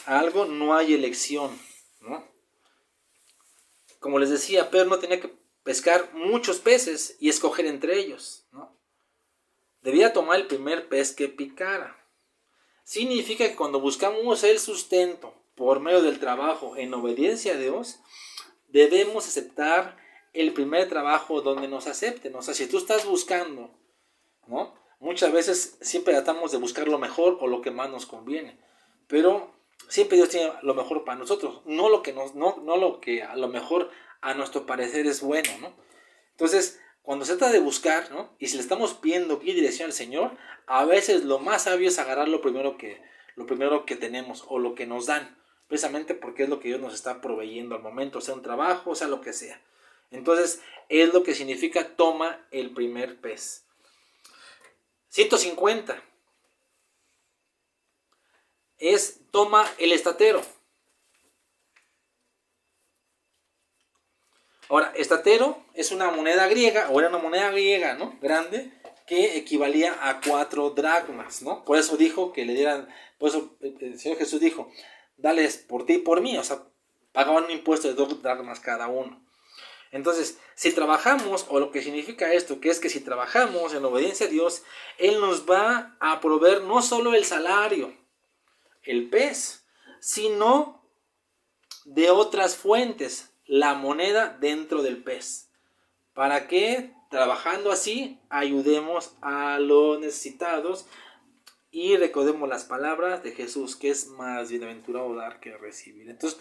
a algo, no hay elección, ¿no? Como les decía, Pedro no tenía que pescar muchos peces y escoger entre ellos, ¿no? Debía tomar el primer pez que picara. Significa que cuando buscamos el sustento por medio del trabajo en obediencia a Dios, debemos aceptar el primer trabajo donde nos acepten. O sea, si tú estás buscando, ¿no? Muchas veces siempre tratamos de buscar lo mejor o lo que más nos conviene, pero siempre Dios tiene lo mejor para nosotros, no lo que a lo mejor a nuestro parecer es bueno, ¿no? Entonces, cuando se trata de buscar, ¿no? Y si le estamos pidiendo guía y dirección al Señor, a veces lo más sabio es agarrar lo primero que tenemos o lo que nos dan, precisamente porque es lo que Dios nos está proveyendo al momento, sea un trabajo, sea lo que sea. Entonces, es lo que significa toma el primer pez. 150 es toma el estatero. Ahora, estatero es una moneda griega, o era una moneda griega, ¿no? Grande, que equivalía a 4 dracmas, ¿no? Por eso dijo que le dieran, por eso el Señor Jesús dijo, dales por ti y por mí, o sea, pagaban un impuesto de 2 dracmas cada uno. Entonces, si trabajamos, o lo que significa esto, que es que si trabajamos en obediencia a Dios, Él nos va a proveer no solo el salario, el pez, sino de otras fuentes, la moneda dentro del pez. Para que, trabajando así, ayudemos a los necesitados y recordemos las palabras de Jesús, que es más bienaventurado dar que recibir. Entonces,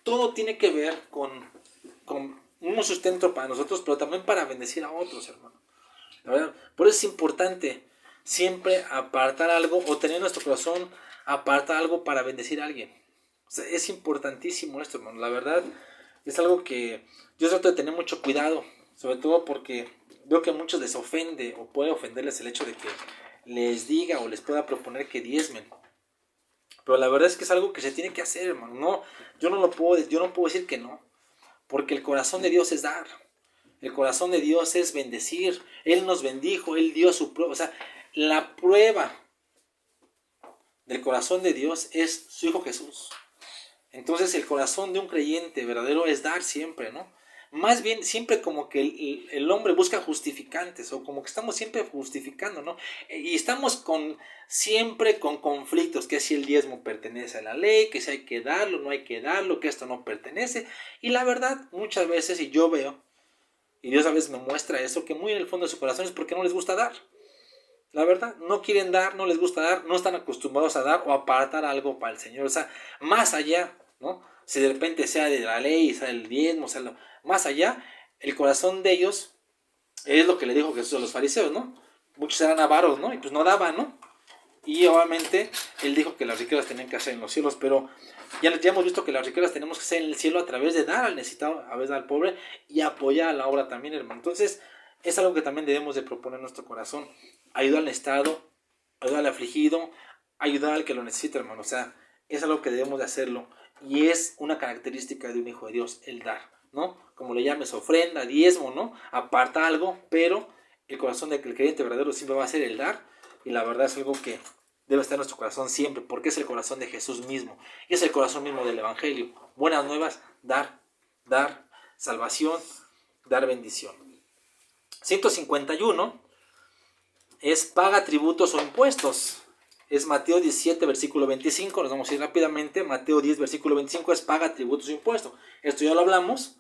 todo tiene que ver con un sustento para nosotros, pero también para bendecir a otros, hermano. La verdad, por eso es importante siempre apartar algo o tener en nuestro corazón apartar algo para bendecir a alguien. O sea, es importantísimo esto, hermano. La verdad, es algo que yo trato de tener mucho cuidado, sobre todo porque veo que a muchos les ofende o puede ofenderles el hecho de que les diga o les pueda proponer que diezmen. Pero la verdad es que es algo que se tiene que hacer, hermano. No, yo no puedo decir que no. Porque el corazón de Dios es dar. El corazón de Dios es bendecir. Él nos bendijo, Él dio su prueba. O sea, la prueba del corazón de Dios es su Hijo Jesús. Entonces el corazón de un creyente verdadero es dar siempre, ¿no? Más bien siempre como que el hombre busca justificantes o como que estamos siempre justificando, ¿no? Y estamos siempre con conflictos, que si el diezmo pertenece a la ley, que si hay que darlo, no hay que darlo, que esto no pertenece. Y la verdad, muchas veces, y yo veo, y Dios a veces me muestra eso, que muy en el fondo de su corazón es porque no les gusta dar. La verdad, no quieren dar, no les gusta dar, no están acostumbrados a dar o apartar algo para el Señor. O sea, más allá, ¿no? Si de repente sea de la ley, sea del diezmo, sea más allá, el corazón de ellos es lo que le dijo Jesús a los fariseos, ¿no? Muchos eran avaros, ¿no? Y pues no daban, ¿no? Y obviamente Él dijo que las riquezas tenían que hacer en los cielos, pero ya hemos visto que las riquezas tenemos que hacer en el cielo a través de dar al necesitado, a veces al pobre, y apoyar a la obra también, hermano. Entonces, es algo que también debemos de proponer en nuestro corazón. Ayudar al necesitado, ayudar al afligido, ayudar al que lo necesita, hermano. O sea, es algo que debemos de hacerlo. Y es una característica de un hijo de Dios, el dar, ¿no? Como le llames, ofrenda, diezmo, ¿no? Aparta algo, pero el corazón del creyente verdadero siempre va a ser el dar. Y la verdad es algo que debe estar en nuestro corazón siempre, porque es el corazón de Jesús mismo. Y es el corazón mismo del Evangelio. Buenas nuevas, dar, dar, salvación, dar bendición. 151 es paga tributos o impuestos. Es Mateo 17, versículo 25. Nos vamos a ir rápidamente. Mateo 10, versículo 25 es paga tributos o impuestos. Esto ya lo hablamos,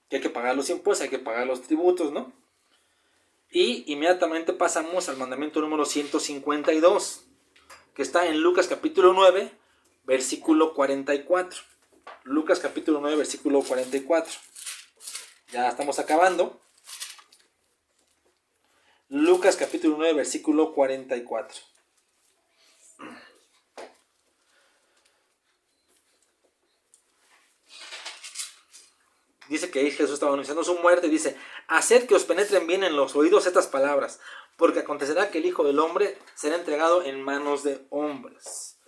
que hay que pagar los impuestos, hay que pagar los tributos, ¿no? Y inmediatamente pasamos al mandamiento número 152, que está en Lucas capítulo 9, versículo 44. Lucas capítulo 9, versículo 44. Ya estamos acabando. Lucas capítulo 9, versículo 44. Dice que Jesús estaba anunciando su muerte. Dice: haced que os penetren bien en los oídos estas palabras, porque acontecerá que el Hijo del Hombre será entregado en manos de hombres.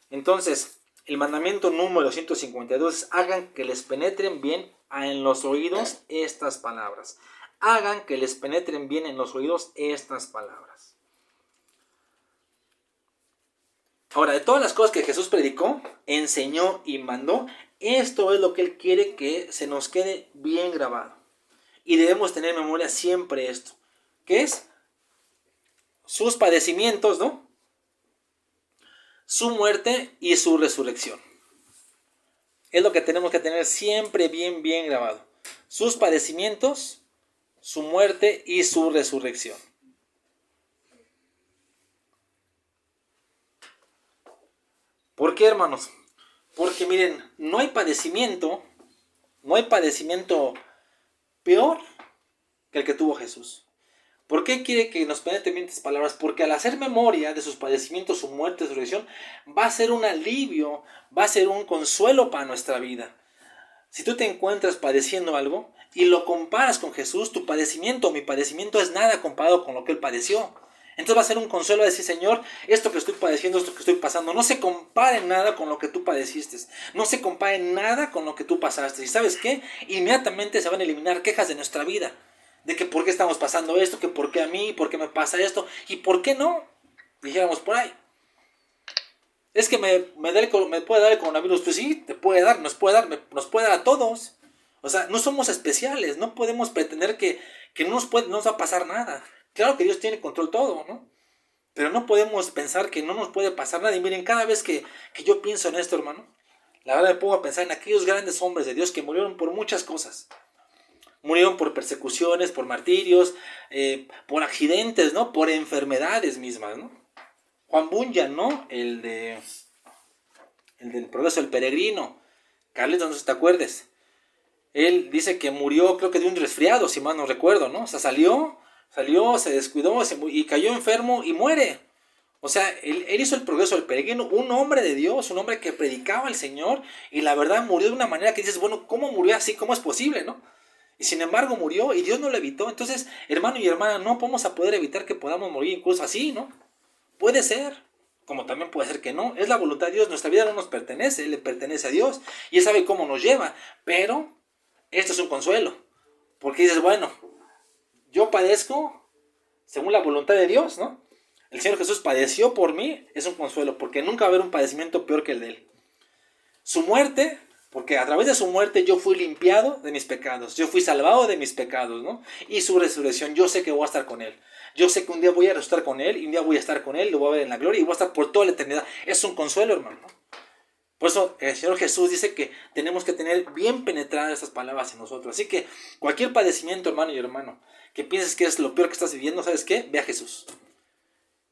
Entonces, el mandamiento número 152 es: hagan que les penetren bien en los oídos estas palabras. Hagan que les penetren bien en los oídos estas palabras. Ahora, de todas las cosas que Jesús predicó, enseñó y mandó, esto es lo que Él quiere que se nos quede bien grabado. Y debemos tener en memoria siempre esto, que es sus padecimientos, ¿no? Su muerte y su resurrección. Es lo que tenemos que tener siempre bien grabado. Sus padecimientos, su muerte y su resurrección. ¿Por qué, hermanos? Porque miren, no hay padecimiento peor que el que tuvo Jesús. ¿Por qué quiere que nos penetren bien estas palabras? Porque al hacer memoria de sus padecimientos, su muerte, su resurrección, va a ser un alivio, va a ser un consuelo para nuestra vida. Si tú te encuentras padeciendo algo y lo comparas con Jesús, tu padecimiento o mi padecimiento es nada comparado con lo que Él padeció. Entonces va a ser un consuelo de decir: Señor, esto que estoy padeciendo, esto que estoy pasando, no se compare nada con lo que tú padeciste. No se compare nada con lo que tú pasaste. ¿Y sabes qué? Inmediatamente se van a eliminar quejas de nuestra vida. De que por qué estamos pasando esto, que por qué a mí, por qué me pasa esto, y por qué no, dijéramos por ahí. Es que me puede dar el coronavirus. Pues sí, te puede dar, nos puede dar a todos. O sea, no somos especiales, no podemos pretender que no nos va a pasar nada. Claro que Dios tiene control todo, ¿no? Pero no podemos pensar que no nos puede pasar nada. Y miren, cada vez que yo pienso en esto, hermano, la verdad me pongo a pensar en aquellos grandes hombres de Dios que murieron por muchas cosas. Murieron por persecuciones, por martirios, por accidentes, ¿no? Por enfermedades mismas, ¿no? Juan Bunyan, ¿no? El del Progreso del Peregrino. Carlitos, no sé si te acuerdes. Él dice que murió, creo que de un resfriado, si mal no recuerdo, ¿no? O sea, salió, se descuidó y cayó enfermo y muere. O sea, él hizo el Progreso del Peregrino, un hombre de Dios, un hombre que predicaba al Señor, y la verdad murió de una manera que dices: bueno, ¿cómo murió así? ¿Cómo es posible, no? Y sin embargo murió y Dios no lo evitó. Entonces, hermano y hermana, no vamos a poder evitar que podamos morir incluso así, ¿no? Puede ser, como también puede ser que no. Es la voluntad de Dios. Nuestra vida no nos pertenece, le pertenece a Dios. Y Él sabe cómo nos lleva. Pero esto es un consuelo. Porque dices: bueno, yo padezco según la voluntad de Dios, ¿no? El Señor Jesús padeció por mí, es un consuelo. Porque nunca va a haber un padecimiento peor que el de Él. Su muerte, porque a través de su muerte yo fui limpiado de mis pecados. Yo fui salvado de mis pecados, ¿no? Y su resurrección, yo sé que voy a estar con Él. Yo sé que un día voy a resucitar con Él, y un día voy a estar con Él, lo voy a ver en la gloria y voy a estar por toda la eternidad. Es un consuelo, hermano. Por eso el Señor Jesús dice que tenemos que tener bien penetradas estas palabras en nosotros. Así que cualquier padecimiento, hermano y hermano, que pienses que es lo peor que estás viviendo, ¿sabes qué? Ve a Jesús.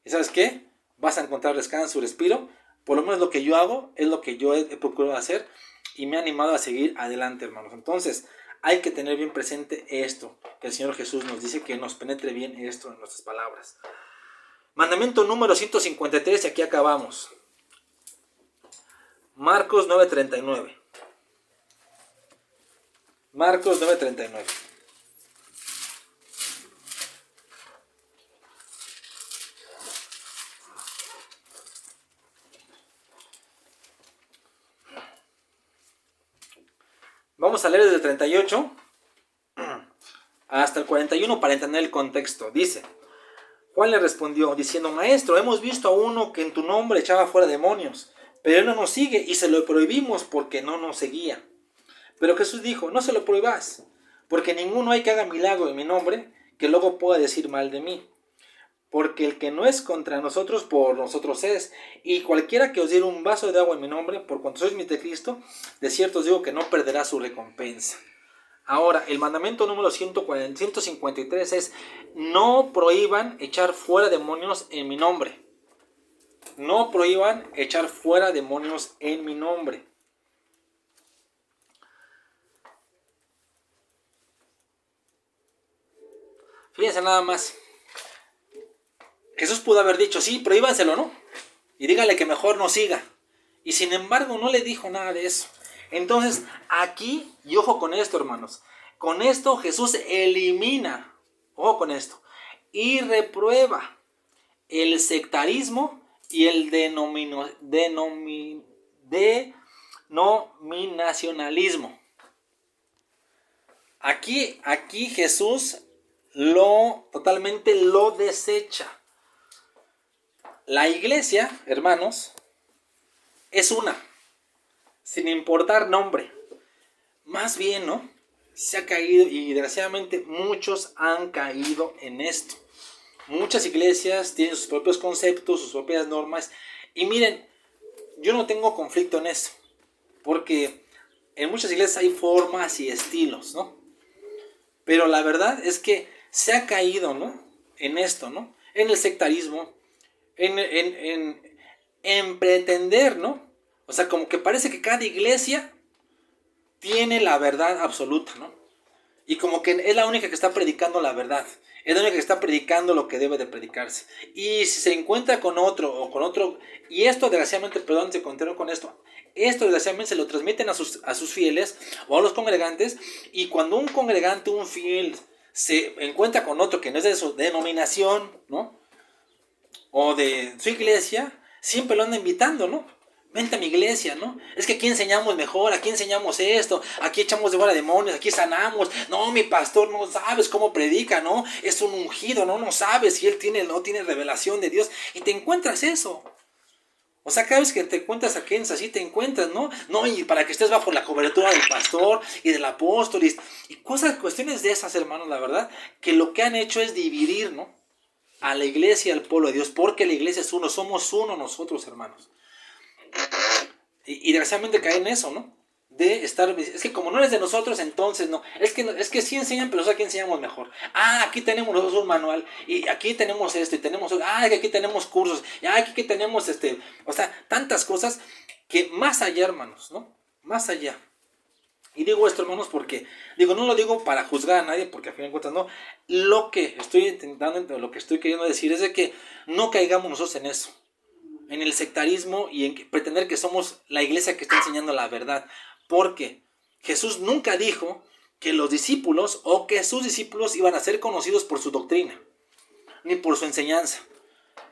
¿Y sabes qué? Vas a encontrar descanso, respiro. Por lo menos lo que yo hago es lo que yo he procurado hacer y me ha animado a seguir adelante, hermanos. Entonces, hay que tener bien presente esto, que el Señor Jesús nos dice, que nos penetre bien esto en nuestras palabras. Mandamiento número 153, y aquí acabamos. Marcos 9:39. Marcos 9:39. Vamos a leer desde el 38 hasta el 41 para entender el contexto. Dice: Juan le respondió diciendo: Maestro, hemos visto a uno que en tu nombre echaba fuera demonios, pero él no nos sigue y se lo prohibimos porque no nos seguía. Pero Jesús dijo: No se lo prohibas, porque ninguno hay que haga milagro en mi nombre que luego pueda decir mal de mí. Porque el que no es contra nosotros, por nosotros es. Y cualquiera que os diera un vaso de agua en mi nombre, por cuanto sois mis de Cristo, de cierto os digo que no perderá su recompensa. Ahora, el mandamiento número 153 es: no prohíban echar fuera demonios en mi nombre. No prohíban echar fuera demonios en mi nombre. Fíjense nada más. Jesús pudo haber dicho: sí, prohíbanselo, ¿no? Y dígale que mejor no siga. Y sin embargo no le dijo nada de eso. Entonces, aquí, y ojo con esto, hermanos, con esto Jesús elimina, ojo con esto, y reprueba el sectarismo y el denominacionalismo. Aquí Jesús totalmente lo desecha. La iglesia, hermanos, es una, sin importar nombre. Más bien, ¿no? Se ha caído, y desgraciadamente muchos han caído en esto. Muchas iglesias tienen sus propios conceptos, sus propias normas. Y miren, yo no tengo conflicto en eso, porque en muchas iglesias hay formas y estilos, ¿no? Pero la verdad es que se ha caído, ¿no? En esto, ¿no? En el sectarismo, en pretender, ¿no? O sea, como que parece que cada iglesia tiene la verdad absoluta, ¿no? Y como que es la única que está predicando la verdad. Es la única que está predicando lo que debe de predicarse. Y si se encuentra con otro, y esto desgraciadamente, perdón, se encontró con esto desgraciadamente se lo transmiten a sus fieles o a los congregantes. Y cuando un congregante, un fiel, se encuentra con otro que no es de su denominación, ¿no? O de su iglesia, siempre lo anda invitando, ¿no? Vente a mi iglesia, ¿no? Es que aquí enseñamos mejor, aquí enseñamos esto, aquí echamos de fuera demonios, aquí sanamos. No, mi pastor no sabes cómo predica, ¿no? Es un ungido, ¿no? No sabes si él no tiene revelación de Dios. Y te encuentras eso. O sea, cada vez que te encuentras a quienes así te encuentras, ¿no? No, y para que estés bajo la cobertura del pastor y del apóstol y cuestiones de esas, hermanos, la verdad, que lo que han hecho es dividir, ¿no? A la iglesia, al pueblo de Dios, porque la iglesia es uno, somos uno nosotros, hermanos. Y desgraciadamente cae en eso, ¿no? De estar, es que como no eres de nosotros, entonces no. Es que sí enseñan, pero aquí enseñamos mejor. Aquí tenemos nosotros un manual, y aquí tenemos esto, y tenemos, aquí tenemos cursos, y aquí tenemos o sea, tantas cosas que más allá, hermanos, ¿no? Más allá. Y digo esto, hermanos, porque, no lo digo para juzgar a nadie, porque a fin de cuentas no. Lo que estoy intentando, lo que estoy queriendo decir es de que no caigamos nosotros en eso, en el sectarismo y en pretender que somos la iglesia que está enseñando la verdad. Porque Jesús nunca dijo que los discípulos o que sus discípulos iban a ser conocidos por su doctrina, ni por su enseñanza.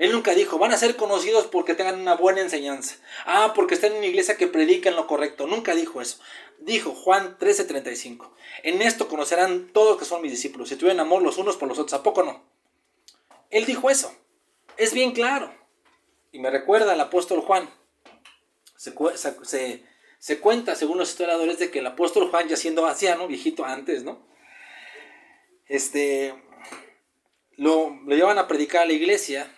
Él nunca dijo: van a ser conocidos porque tengan una buena enseñanza. Porque están en una iglesia que predica en lo correcto. Nunca dijo eso. Dijo Juan 13:35: en esto conocerán todos que son mis discípulos, si tuvieran amor los unos por los otros. ¿A poco no? Él dijo eso. Es bien claro. Y me recuerda al apóstol Juan. Se cuenta, según los historiadores, de que el apóstol Juan, ya siendo anciano, viejito antes, ¿no? Lo llevan a predicar a la iglesia.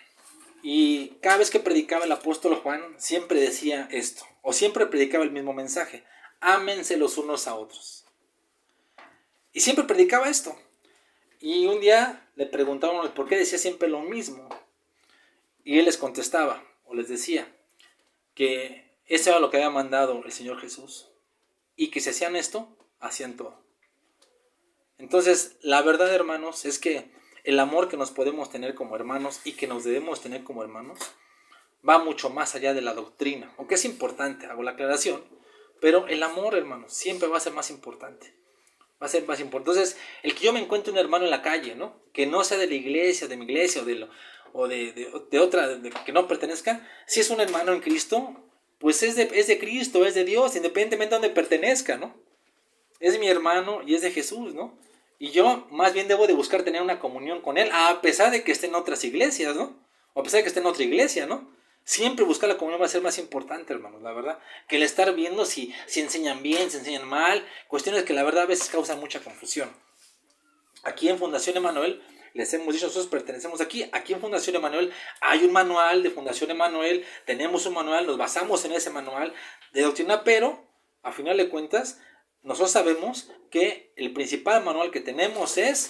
Y cada vez que predicaba el apóstol Juan, siempre decía esto, o siempre predicaba el mismo mensaje: ámense los unos a otros. Y siempre predicaba esto. Y un día le preguntaron por qué decía siempre lo mismo. Y él les contestaba, o les decía, que eso era lo que había mandado el Señor Jesús. Y que si hacían esto, hacían todo. Entonces, la verdad, hermanos, es que el amor que nos podemos tener como hermanos y que nos debemos tener como hermanos va mucho más allá de la doctrina, aunque es importante, hago la aclaración, pero el amor, hermanos, siempre va a ser más importante. Va a ser más importante. Entonces, el que yo me encuentre un hermano en la calle, ¿no? Que no sea de la iglesia, de mi iglesia o de otra, que no pertenezca, si es un hermano en Cristo, pues es de Cristo, es de Dios, independientemente de donde pertenezca, ¿no? Es mi hermano y es de Jesús, ¿no? Y yo más bien debo de buscar tener una comunión con él, a pesar de que esté en otras iglesias, ¿no? O a pesar de que esté en otra iglesia, ¿no? Siempre buscar la comunión va a ser más importante, hermanos, la verdad, que el estar viendo si enseñan bien, si enseñan mal, cuestiones que la verdad a veces causan mucha confusión. Aquí en Fundación Emanuel, les hemos dicho, nosotros pertenecemos aquí en Fundación Emanuel hay un manual de Fundación Emanuel, tenemos un manual, nos basamos en ese manual de doctrina, pero a final de cuentas, nosotros sabemos que el principal manual que tenemos es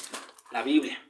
la Biblia.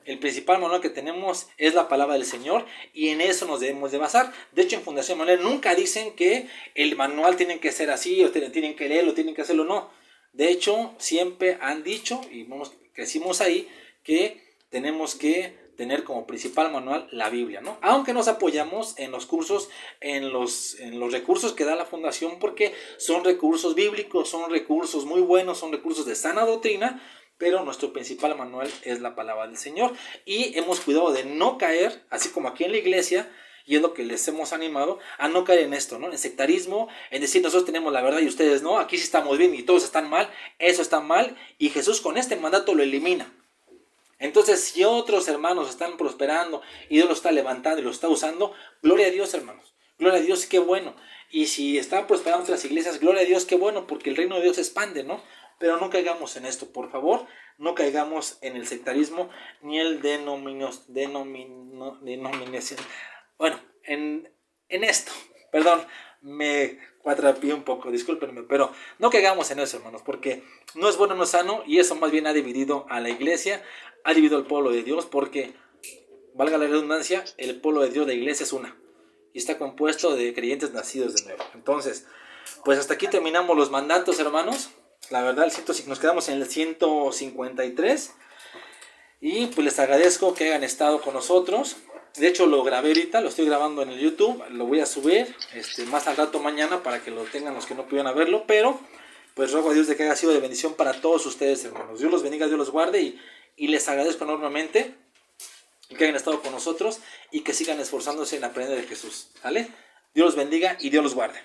El principal manual que tenemos es la palabra del Señor y en eso nos debemos de basar. De hecho, en Fundación Manuel nunca dicen que el manual tiene que ser así, o tienen que leerlo, tienen que hacerlo, no. De hecho, siempre han dicho, y crecimos ahí, que tenemos que tener como principal manual la Biblia, ¿no? Aunque nos apoyamos en los cursos, en los recursos que da la Fundación, porque son recursos bíblicos, son recursos muy buenos, son recursos de sana doctrina, pero nuestro principal manual es la palabra del Señor y hemos cuidado de no caer, así como aquí en la iglesia, y es lo que les hemos animado, a no caer en esto, ¿no? En sectarismo, en decir nosotros tenemos la verdad y ustedes no, aquí sí estamos bien y todos están mal, eso está mal, y Jesús con este mandato lo elimina. Entonces, si otros hermanos están prosperando y Dios lo está levantando y lo está usando, gloria a Dios, hermanos, gloria a Dios, qué bueno. Y si están prosperando otras iglesias, gloria a Dios, qué bueno, porque el reino de Dios se expande, ¿no? Pero no caigamos en esto, por favor, no caigamos en el sectarismo ni el denominación. Bueno, en esto, perdón, me cuatrapié un poco, discúlpenme, pero no caigamos en eso, hermanos, porque no es bueno, no es sano, y eso más bien ha dividido a la iglesia, ha dividido al pueblo de Dios, porque, valga la redundancia, el pueblo de Dios, la iglesia es una, y está compuesto de creyentes nacidos de nuevo. Entonces, pues hasta aquí terminamos los mandatos, hermanos. La verdad, nos quedamos en el 153. Y pues les agradezco que hayan estado con nosotros. De hecho, lo grabé ahorita, lo estoy grabando en el YouTube. Lo voy a subir más al rato mañana para que lo tengan los que no pudieran verlo. Pero pues ruego a Dios de que haya sido de bendición para todos ustedes, hermanos. Dios los bendiga, Dios los guarde. Y les agradezco enormemente que hayan estado con nosotros y que sigan esforzándose en aprender de Jesús. ¿Vale? Dios los bendiga y Dios los guarde.